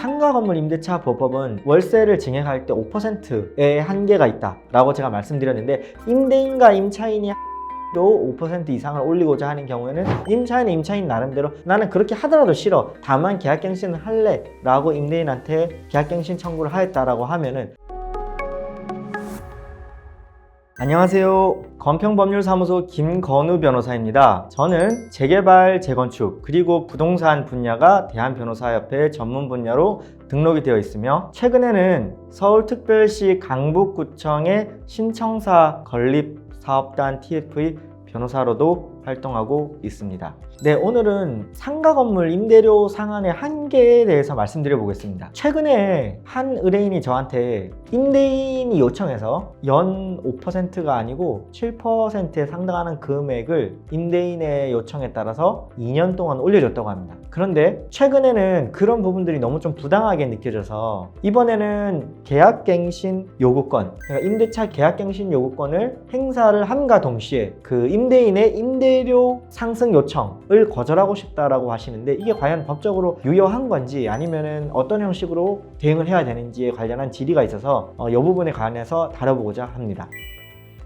상가 건물 임대차 보호법은 월세를 증액할 때 5%의 한계가 있다라고 제가 말씀드렸는데, 임대인과 임차인이 또 5% 이상을 올리고자 하는 경우에는 임차인 나름대로 나는 그렇게 하더라도 싫어, 다만 계약갱신을 할래 라고 임대인한테 계약갱신 청구를 하였다라고 하면은, 안녕하세요. 건평법률사무소 김건우 변호사입니다. 저는 재개발, 재건축, 그리고 부동산 분야가 대한변호사협회 전문 분야로 등록이 되어 있으며, 최근에는 서울특별시 강북구청의 신청사 건립사업단 TF의 변호사로도 활동하고 있습니다. 네, 오늘은 상가 건물 임대료 상한의 한계에 대해서 말씀드려 보겠습니다. 최근에 한 의뢰인이 저한테 임대인이 요청해서 연 5%가 아니고 7%에 상당하는 금액을 임대인의 요청에 따라서 2년 동안 올려줬다고 합니다. 그런데 최근에는 그런 부분들이 너무 좀 부당하게 느껴져서 이번에는 계약갱신 요구권, 그러니까 임대차 계약갱신 요구권을 행사를 함과 동시에 그 임대인의 임대료 상승 요청을 거절하고 싶다라고 하시는데, 이게 과연 법적으로 유효한 건지 아니면은 어떤 형식으로 대응을 해야 되는지에 관련한 질의가 있어서 이 부분에 관해서 다뤄보고자 합니다.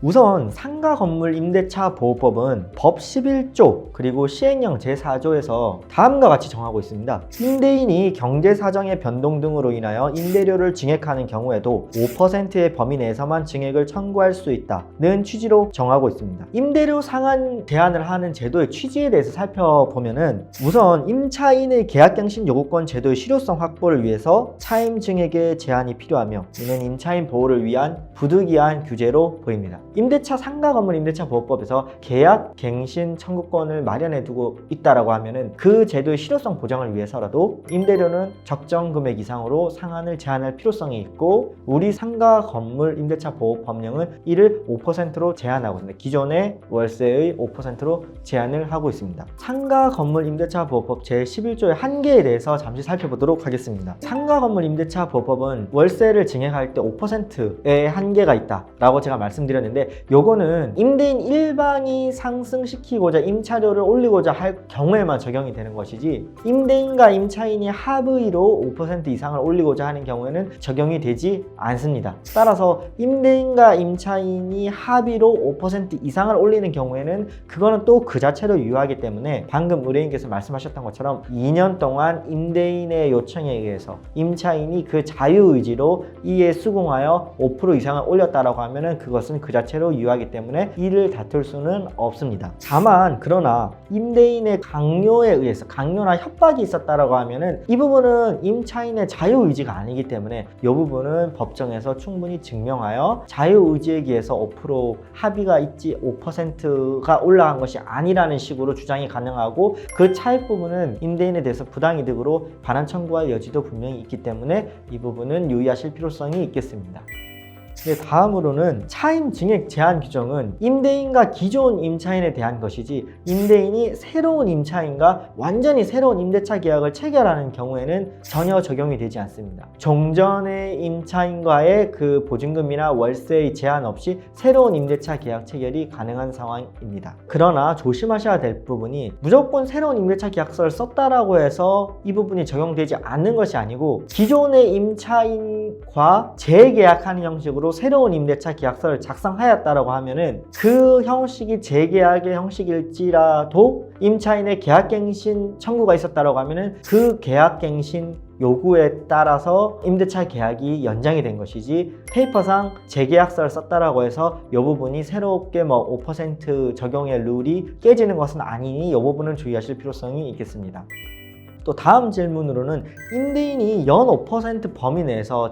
우선 상가 건물 임대차 보호법은 법 11조 그리고 시행령 제4조에서 다음과 같이 정하고 있습니다. 임대인이 경제사정의 변동 등으로 인하여 임대료를 증액하는 경우에도 5%의 범위 내에서만 증액을 청구할 수 있다는 취지로 정하고 있습니다. 임대료 상한 제한을 하는 제도의 취지에 대해서 살펴보면은, 우선 임차인의 계약갱신 요구권 제도의 실효성 확보를 위해서 차임 증액의 제한이 필요하며, 이는 임차인 보호를 위한 부득이한 규제로 보입니다. 임대차 상가 건물 임대차 보호법에서 계약갱신 청구권을 마련해 두고 있다라고 하면은 그 제도의 실효성 보장을 위해서라도 임대료는 적정 금액 이상으로 상한을 제한할 필요성이 있고, 우리 상가 건물 임대차 보호 법령은 이를 5%로 제한하고 있습니다. 기존의 월세의 5%로 제한을 하고 있습니다. 상가 건물 임대차 보호법 제11조의 한계에 대해서 잠시 살펴보도록 하겠습니다. 상가 건물 임대차 보호법은 월세를 증액할 때 5%의 한계가 있다라고 제가 말씀드렸는데, 요거는 임대인 일방이 상승시키고자 임차료를 올리고자 할 경우에만 적용이 되는 것이지, 임대인과 임차인이 합의로 5% 이상을 올리고자 하는 경우에는 적용이 되지 않습니다. 따라서 임대인과 임차인이 합의로 5% 이상을 올리는 경우에는 그거는 또 그 자체로 유효하기 때문에, 방금 의뢰인께서 말씀하셨던 것처럼 2년 동안 임대인의 요청에 의해서 임차인이 그 자유의지로 이에 수긍하여 5% 이상을 올렸다라고 하면은 그것은 그 자체로 유효하기 때문에 이를 다툴 수는 없습니다. 다만 그러나 임대인의 강요에 의해서, 강요나 협박이 있었다라고 하면은 이 부분은 임차인의 자유의지가 아니기 때문에 이 부분은 법정에서 충분히 증명하여 자유의지에 의해서 5% 합의가 있지 5%가 올라간 것이 아니라는 식으로 주장이 가능하고, 그 차익 부분은 임대인에 대해서 부당이득으로 반환 청구할 여지도 분명히 있기 때문에 이 부분은 유의하실 필요성이 있겠습니다. 네, 다음으로는 차임 증액 제한 규정은 임대인과 기존 임차인에 대한 것이지, 임대인이 새로운 임차인과 완전히 새로운 임대차 계약을 체결하는 경우에는 전혀 적용이 되지 않습니다. 종전의 임차인과의 그 보증금이나 월세의 제한 없이 새로운 임대차 계약 체결이 가능한 상황입니다. 그러나 조심하셔야 될 부분이, 무조건 새로운 임대차 계약서를 썼다라고 해서 이 부분이 적용되지 않는 것이 아니고, 기존의 임차인과 재계약하는 형식으로 새로운 임대차 계약서를 작성하였다라고 하면은 그 형식이 재계약의 형식일지라도 임차인의 계약갱신 청구가 있었다라고 하면은 그 계약갱신 요구에 따라서 임대차 계약이 연장이 된 것이지, 페이퍼상 재계약서를 썼다라고 해서 이 부분이 새롭게 5% 적용의 룰이 깨지는 것은 아니니 이 부분은 주의하실 필요성이 있겠습니다. 또 다음 질문으로는, 임대인이 연 5% 범위 내에서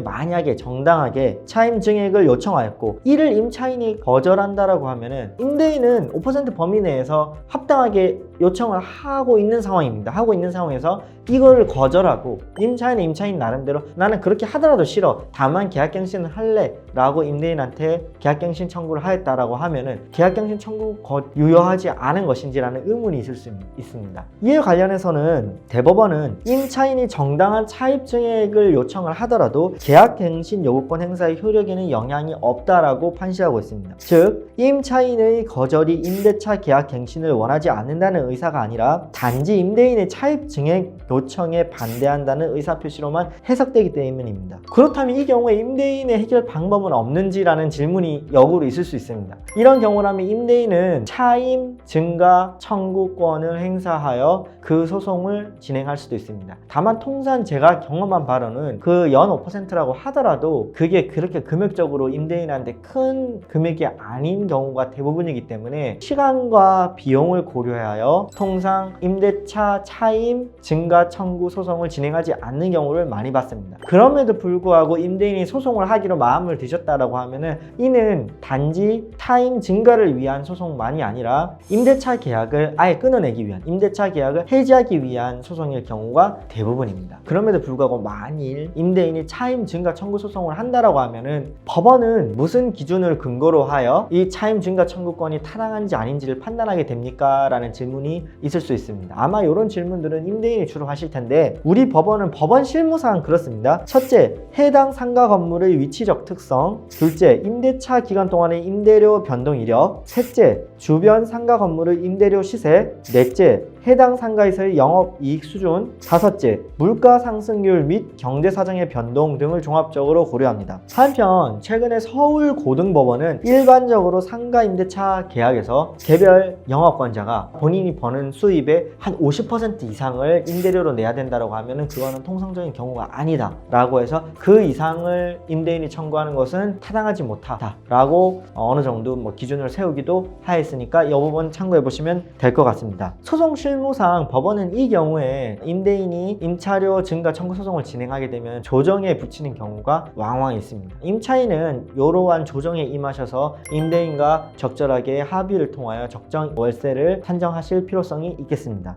만약에 정당하게 차임 증액을 요청하였고 이를 임차인이 거절한다라고 하면은, 임대인은 5% 범위 내에서 합당하게 요청을 하고 있는 상황입니다. 하고 있는 상황에서 이거를 거절하고 임차인 나름대로 나는 그렇게 하더라도 싫어, 다만 계약갱신을 할래 라고 임대인한테 계약갱신 청구를 하였다라고 하면은 계약갱신 청구 유효하지 않은 것인지라는 의문이 있을 수 있습니다. 이에 관련해서는 대법원은 임차인이 정당한 차입 증액을 요청을 하더라도 계약갱신 요구권 행사의 효력에는 영향이 없다라고 판시하고 있습니다. 즉, 임차인의 거절이 임대차 계약갱신을 원하지 않는다는 반대하는 의사가 아니라 단지 임대인의 차입 증액 요청에 반대한다는 의사표시로만 해석되기 때문입니다. 그렇다면 이 경우에 임대인의 해결 방법은 없는지라는 질문이 역으로 있을 수 있습니다. 이런 경우라면 임대인은 차임 증가 청구권을 행사하여 그 소송을 진행할 수도 있습니다. 다만 통상 제가 경험한 바로는 그 연 5%라고 하더라도 그게 그렇게 금액적으로 임대인한테 큰 금액이 아닌 경우가 대부분이기 때문에 시간과 비용을 고려하여 통상 임대차 차임 증가 청구 소송을 진행하지 않는 경우를 많이 봤습니다. 그럼에도 불구하고 임대인이 소송을 하기로 마음을 드셨다라고 하면은 이는 단지 차임 증가를 위한 소송만이 아니라 임대차 계약을 아예 끊어내기 위한, 임대차 계약을 해지하기 위한 소송일 경우가 대부분입니다. 그럼에도 불구하고 만일 임대인이 차임 증가 청구 소송을 한다라고 하면은 법원은 무슨 기준을 근거로 하여 이 차임 증가 청구권이 타당한지 아닌지를 판단하게 됩니까? 라는 질문이 있을 수 있습니다. 아마 이런 질문들은 임대인이 주로 하실 텐데 우리 법원은 법원 실무상 그렇습니다. 첫째, 해당 상가 건물의 위치적 특성. 둘째, 임대차 기간 동안의 임대료 변동 이력. 셋째, 주변 상가 건물의 임대료 시세. 넷째, 해당 상가에서의 영업이익 수준. 다섯째, 물가 상승률 및 경제사정의 변동 등을 종합적으로 고려합니다. 한편 최근에 서울고등법원은 일반적으로 상가 임대차 계약에서 개별 영업권자가 본인이 버는 수입의 한 50% 이상을 임대료로 내야 된다고 하면 그거는 통상적인 경우가 아니다 라고 해서 그 이상을 임대인이 청구하는 것은 타당하지 못하다 라고 어느 정도 기준을 세우기도 하였으니까 이 부분 참고해 보시면 될 것 같습니다. 소송 실무상 법원은 이 경우에 임대인이 임차료 증가 청구 소송을 진행하게 되면 조정에 붙이는 경우가 왕왕 있습니다. 임차인은 이러한 조정에 임하셔서 임대인과 적절하게 합의를 통하여 적정 월세를 산정하실 필요성이 있겠습니다.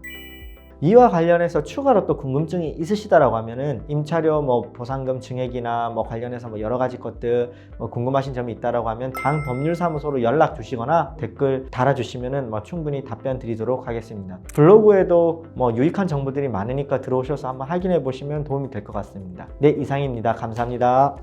이와 관련해서 추가로 또 궁금증이 있으시다라고 하면은 임차료 보상금 증액이나 관련해서 여러 가지 것들 궁금하신 점이 있다라고 하면 당 법률사무소로 연락 주시거나 댓글 달아주시면은 충분히 답변 드리도록 하겠습니다. 블로그에도 유익한 정보들이 많으니까 들어오셔서 한번 확인해 보시면 도움이 될 것 같습니다. 네, 이상입니다. 감사합니다.